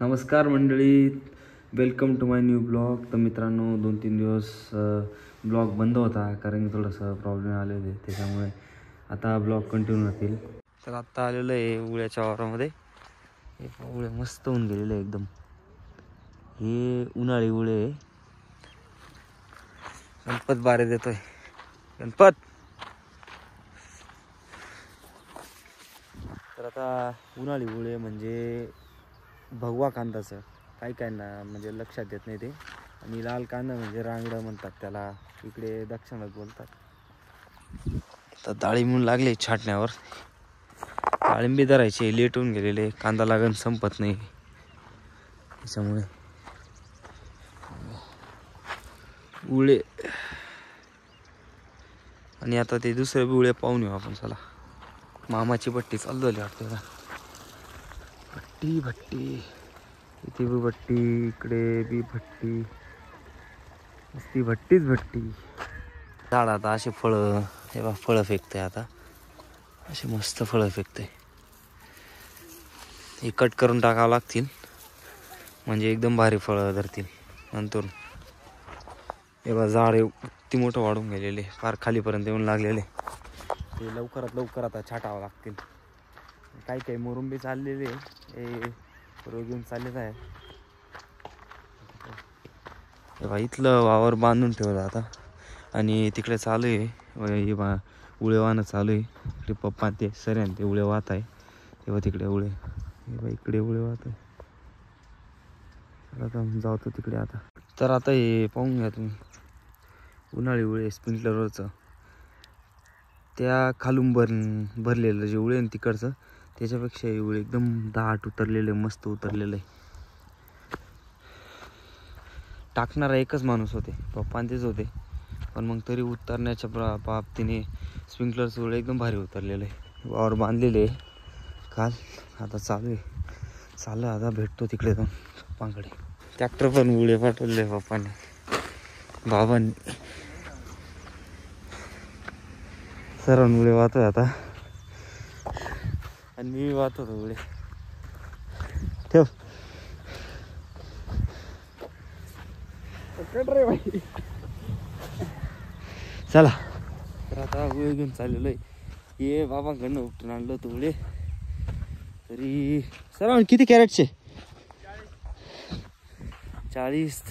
नमस्कार मंडळी, welcome to my new blog. तर मित्रांनो 2-3 दिवस ब्लॉग बंद होता कारण की थोडंसं प्रॉब्लेम आले होते, त्याच्यामुळे आता ब्लॉग कंटिन्यू राहतील. तर आत्ता आलेलं आहे उळ्याच्या वावरामध्ये. हे उळे मस्त होऊन गेलेले एकदम. हे उन्हाळी उळे. गणपत बारे देतोय गणपत. तर आता उन्हाळी उळे म्हणजे भगवा कांदाचं काही काय ना म्हणजे लक्षात येत नाही ते. आणि लाल कांदा म्हणजे रांगडं म्हणतात त्याला, इकडे दक्षिणात बोलतात. तर डाळिंब लागले छाटण्यावर. डाळिंबी धरायचे लेट होऊन गेलेले, कांदा लागण संपत नाही त्याच्यामुळे. उळे आणि आता ते दुसरे बी उळे पाहून येऊ आपण. चला, मामाची भट्टी चालू झाली वाटतं. भट्टी भट्टी इथे बी भट्टी, इकडे बी भट्टी, नुसती भट्टीच भट्टी. झाड आता असे फळं, हे बा फळं फेकते आता, असे मस्त फळं फेकते. हे कट करून टाकावं लागतील म्हणजे एकदम भारी फळं धरतील नंतर. हे बा झाड किती मोठं वाढून गेलेले, फार खालीपर्यंत येऊन लागलेले. ते लवकरात लवकर आता छाटावं लागतील. काही काही मोरुंबी चाललेले, हे रोग घेऊन चाललेलं आहे. तेव्हा इथलं वावर बांधून ठेवलं आता आणि तिकडे चालू आहे हे बा उळे वाहणं चालू आहे. इकडे पप्पा ते सऱ्यान ते उळे वाहत आहे, तेव्हा तिकडे उळे, हे बा इकडे उळे वाहत आहे. आता जातो तिकडे आता. तर आता हे पाहून घ्या तुम्ही, उन्हाळी उळे स्प्रिंकलरवरचं त्या खालून भरलेलं जे उळे तिकडचं, त्याच्यापेक्षा हे उळे एकदम दाट उतरलेले, मस्त उतरलेलं आहे. टाकणारा एकच माणूस होते, पप्पा तेच होते, पण मग तरी उतरण्याच्या बाबतीने स्प्रिंकलरचं उळे एकदम भारी उतरलेलं आहे. वावर बांधलेले काल, आता चालू आहे. चाललं आता भेटतो तिकडे जाऊन पप्पांकडे. ट्रॅक्टर पण उळे पाठवले पप्पाने, बाबांनी. सर्वांनी उळे वाहतोय आता आणि मी वाहतो उळे. ठेव रे भाई. चला, तर आता उळे घेऊन चाललेलो आहे. हे बाबांकडनं उपटून आणलं होतं उळे. तरी सर्वांनी किती कॅरेटचे? 40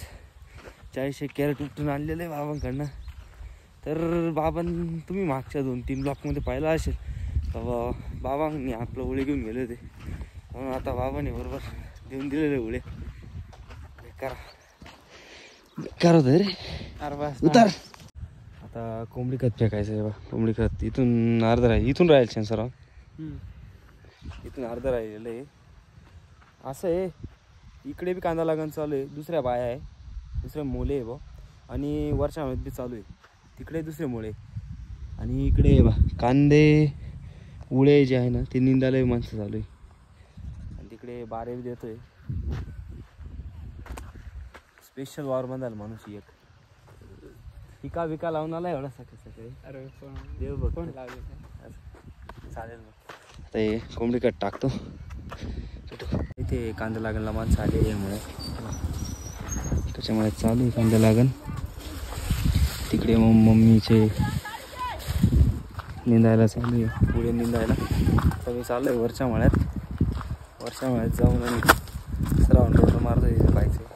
कॅरेट उपटून आणलेलं आहे बाबांकडनं. तर बाबांनी, तुम्ही मागच्या 2-3 ब्लॉकमध्ये पाहिलं असेल, बाबांनी आपलं उळे घेऊन गेले होते. म्हणून आता बाबांनी बरोबर देऊन दिलेले उळे. बेकार होतं रे. उतार. आता कोंबडी खत फेकायचं आहे बा. कोंबडी खत इथून अर्ध राहील, इथून राहील छान सर, इथून अर्ध राहिलेलं आहे. असं आहे, इकडे बी कांदा लागण चालू आहे. दुसऱ्या बाया आहे, दुसऱ्या मोले आहे बा. आणि वर्षामध्ये बी चालू आहे, तिकडे दुसरे मुळे. आणि इकडे बा कांदे उळे जे आहे ना, ते निंदायला माणसं चालू आहे. आणि तिकडे बारे बी देतोय. स्पेशल वावर बांधायला माणूस एक पिका बिका लावून आला एवढा सकाळी. अरे देव बघ कोण लावले. चालेल मग आता हे कोंबडी कट टाकतो. इथे कांदा लागणला माणसं आले यामुळे, त्याच्यामुळे चालू आहे कांदा लागण. तिकडे मग मम्मीचे निंदायला चालू आहे, पुढे निंदायला. तर मी चाललो आहे वरच्या मळ्यात जाऊन आणि सरावून रोड मारतोय पाहिजे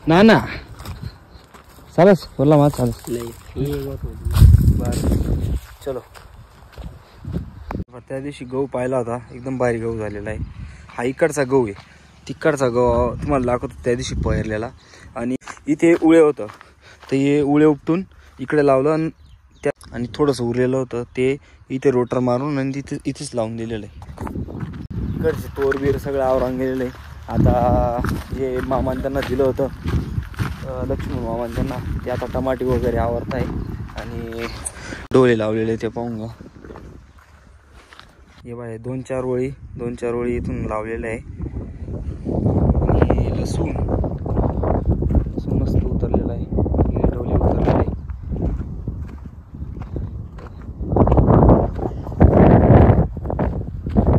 ना ना. चालस बोलला माझ चालस. बरं चलो. त्या दिवशी गहू पाहिला होता, एकदम भारी गहू झालेला आहे. हा इकडचा गहू आहे, तिकडचा गहू तुम्हाला दाखवतो त्या दिवशी पेरलेला. आणि इथे उळे होतं, तर हे उळे उपटून इकडे लावलं आणि थोडंसं उरलेलं होतं ते इथे रोटर मारून आणि इथेच लावून दिलेलं आहे. इकडचे तोरबीर सगळं आवरान गेलेलं आहे. आता जे मामाने त्यांना दिलं होतं, लक्ष्मण मामाने त्यांना, ते आता टमाटे वगैरे आवरत आहे. आणि डोळे लावलेले ते पाहून घ्या. हे बाय 2-4 ओळी इथून लावलेलं आहे. आणि लसूण मस्त उतरलेला आहे, डोळे उतरलेले आहे.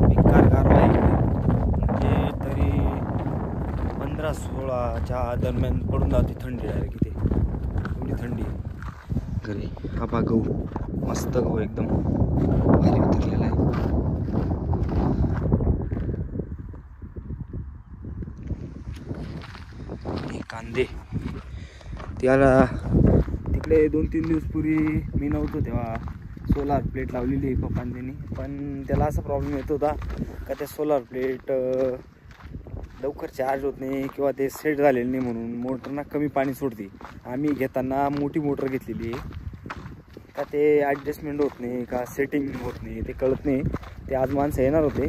बेकार गारवा आहे म्हणजे तरी बंद 15-16च्या दरम्यान पडून जाते थंडी डायरेक्ट इथे, एवढी थंडी आहे घरी. हा पहा गहू, मस्त गहू एकदम भारी उतरलेला आहे. कांदे त्याला तिकडे 2-3 दिवस पूर्वी मी नव्हतो तेव्हा सोलार प्लेट लावलेली पप्पांनी, पण त्याला असा प्रॉब्लेम येत होता का त्या सोलार प्लेट लवकर चार्ज होत नाही किंवा ते सेट झालेले नाही, म्हणून मोटरना कमी पाणी सोडते. आम्ही घेताना मोठी मोटर घेतलेली आहे का ते ॲडजस्टमेंट होत नाही का सेटिंग होत नाही ते कळत नाही. ते आज माणसं येणार होते,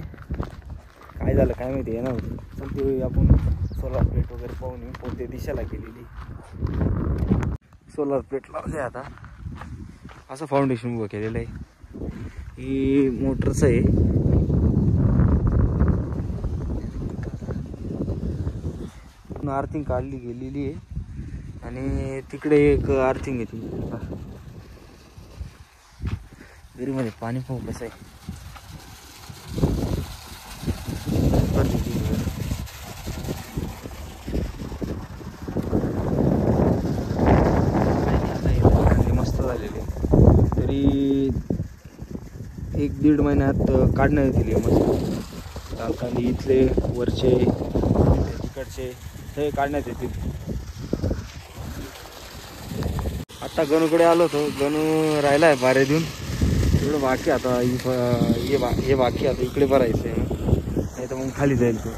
काय झालं काय माहिती, येणार होते. चल ते आपण सोलार प्लेट वगैरे पाहून येऊ. कोणत्या दिशेला केलेली सोलार प्लेट लावले. आता असं फाउंडेशन उभं केलेलं आहे. ही मोटरचं आहे. आर्थिंग काढली गेलेली आहे आणि तिकडे एक आर्थिंग येते. विहिरीमध्ये पाणी पाहू कसं आहे. मस्त झालेली, तरी 1-1.5 महिन्यात काढण्यात येतील मस्त. कांदे इथले वरचे तिकडचे हे काढण्यात येतील. आता गणूकडे आलो होतो, गणू राहिला आहे बारे देऊन, एवढं बाकी आता हे बाकी आता इकडे भरायचं आहे, नाही तर मग खाली जाईल तो.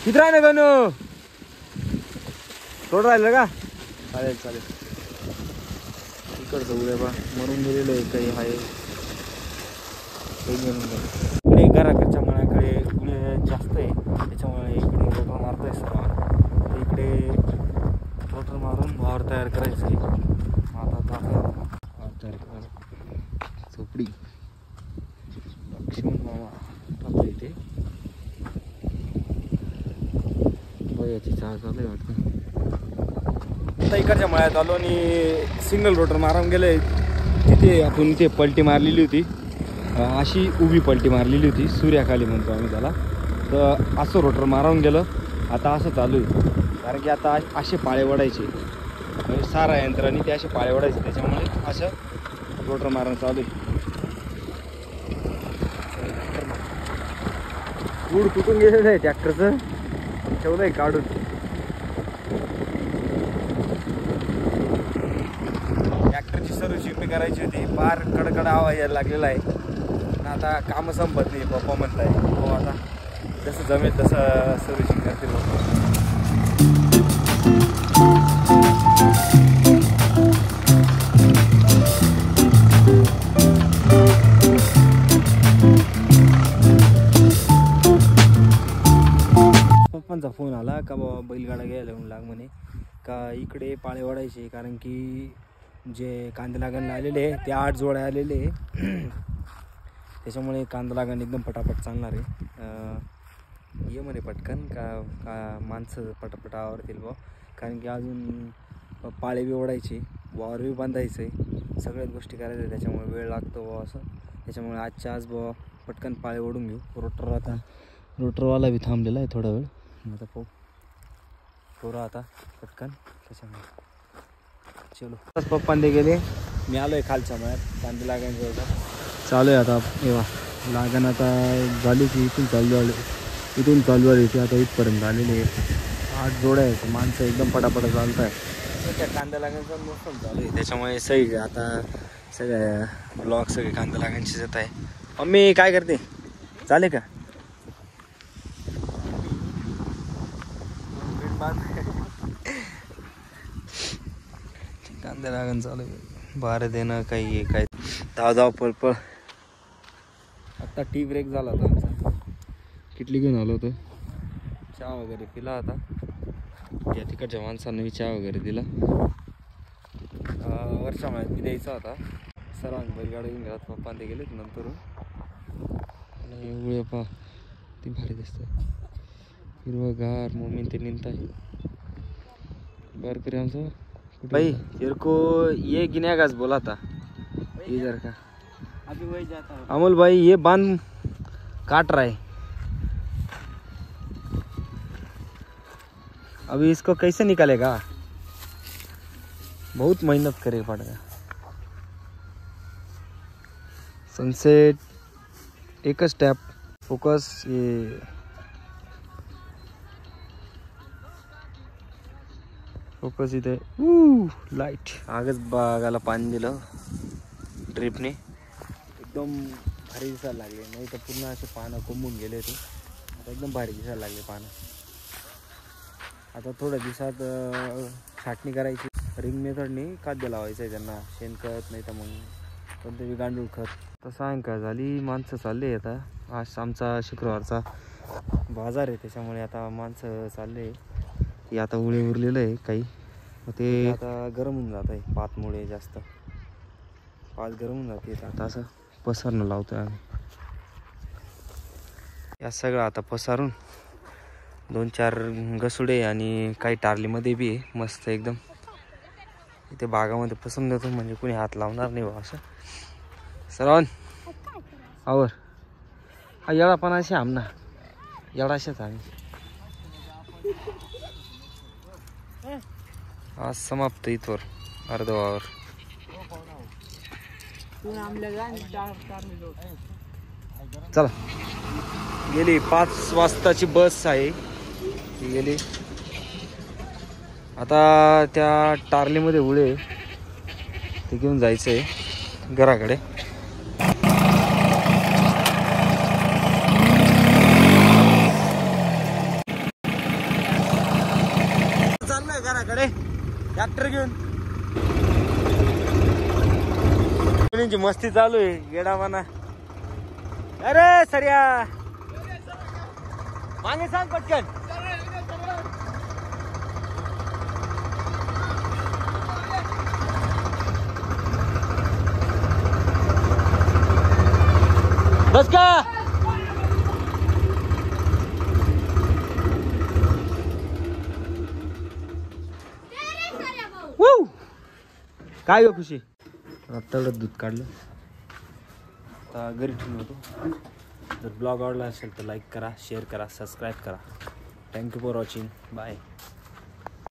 किती राहिलं गणू, थोडं राहिलं का? चालेल चालेल. इकडचं उड्या बा मरून गेलेलं आहे, काही आहे इकडे घराकडच्या मळ्याकडे उड्या जास्त आहे, त्याच्यामुळे इकडे रोटर मारतोय सर्व. इकडे रोटर मारून वावर तयार करायचं आहे. आता वावर तयार करायचं. झोपडी लक्ष्मण मामा राहतो इथे. बयाची चहा चालू आहे वाटतं. आता इकडच्या मळ्यात आलो आणि सिंगल रोटर मारून गेले. तिथे आपण ते पलटी मारलेली होती, अशी उभी पलटी मारलेली होती, सूर्याखाली म्हणतो आम्ही त्याला. तर असं रोटर मारून गेलं. आता असं चालू आहे, कारण की आता असे पाळे ओढायचे, म्हणजे सारा यंत्राने ते असे पाळे ओढायचे, त्याच्यामुळे असं रोटर मारणं चालू आहे. गुड तुटून गेलेलं आहे ट्रॅक्टरचं, ठेवलं आहे काढून. ट्रॅक्टरची सर्व्हिसिंग मी करायची होती, फार कडकड आवाज यायला लागलेला आहे. पण आता कामं संपत नाही. पप्पा म्हणताय हो आता जसं जमेल तसं सर्व्हिसिंग करतील. पप्पांचा फोन आला का बाबा बैलगाडा घ्यायला येऊन लाग म्हणे, का इकडे पाळे ओढायचे, कारण की जे कांदे लागण आलेले आहे ते 8 जोड्या आलेले आहे. त्याच्यामुळे कांदा लागण एकदम पटापट चालणार आहे. ये म्हणे पटकन का माणसं पटापट आवरतील बा, कारण की अजून पाळे बी ओढायचे, वावर बी बांधायचं आहे, सगळ्याच गोष्टी करायच्या, त्याच्यामुळे वेळ लागतो बा असं. त्याच्यामुळे आजच्या आज बा पटकन पाळे ओढून घेऊ. रोटरवाला बी थांबलेला आहे थोडा वेळ. आता पाहू पोरा आता पटकन, त्याच्यामुळे चलो. पप्पांदे गेले, मी आलो आहे खालच्या मळ्यात. कांदे लागायचं होता चालू आहे आता. एव्हा लागण आता झाली की इथून चालू आली ती आता इथपर्यंत आलेली आहे. 8 जोड्या आहेत, माणसं एकदम पटापट चालत आहे. त्या कांदा लागायचा मोसम चालू आहे, त्याच्यामुळे सही आता सगळ्या ब्लॉग सगळे कांदा लागायचीच येत आहे. मम्मी काय करते, चालेल का? कांदा लागण चालू आहे, बारे देणं काही काय धाव पळपळ. आत्ता टी ब्रेक झाला होता आमचा, किटली घेऊन आलो होतो, चहा वगैरे पिला होता. या तिकडच्या माणसांनी चहा वगैरे दिला. वरच्या माहित मी द्यायचा होता. सर्वांनी बैलगाडी घेऊन घरात पप्पा ते गेलेत नंतर. आणि उळे पा ती भारी दिसतं, हिरवगार. मम्मी ते निंत आहे बारकरी आमचं. भाई तेरे को ये गिनेगाज बोला था इधर का, अभी वही जाता है. अमोल भाई ये बांध काट रहा है. अभी इसको कैसे निकालेगा, बहुत मेहनत करे पड़ेगा। सनसेट एक स्टेप फोकस, ये फोकस इथे लाईट आगच बागाला पाणी दिलं ड्रिपने, एकदम भारी दिसायला लागले, नाही तर पूर्ण असे पानं कोंबून गेले होते, आता एकदम भारी दिसायला लागले पानं। आता थोड्या दिवसात छाटणी करायची, रिंग मेथडने खाद्य लावायचं आहे त्यांना, शेणखत नाही तर मग कोणतंही गांडूळ खत। तर सायंकाळ झाली, माणसं चालले आता, आज आमचा शुक्रवारचा बाजार आहे त्याच्यामुळे आता माणसं चालले। हे आता उळे उरलेलं आहे काही, ते आता गरम होऊन जात आहे पातमुळे, जास्त पात गरम होऊन जाते, आता असं पसारणं लावतोय आम्ही। या सगळं आता पसारून 2-4 गसुडे आणि काही टारलीमध्ये बी आहे मस्त एकदम, इथे बागामध्ये पसंत देतो, म्हणजे कोणी हात लावणार नाही बा असं। सरवन आवर हा येडा पण असे आमना एवढा अशाच आम्ही। आज समाप्त इथवर अर्धवावर। चला गेली 5 वाजताची बस आहे ती गेली, आता त्या टारलीमध्ये उडे ते घेऊन जायचंय घराकडे। चाललोय घराकडे ट्रॅक्टर घेऊन, मस्ती चालू आहे गेडावाना। अरे सर्या मागे सांग पटकन, बस का काय हो खुशी, तेवढं दूध काढलं, आता घरी ठेवून होतो। जर ब्लॉग आवडला असेल तर लाईक करा, शेअर करा, सबस्क्राईब करा। Thank you for watching, bye.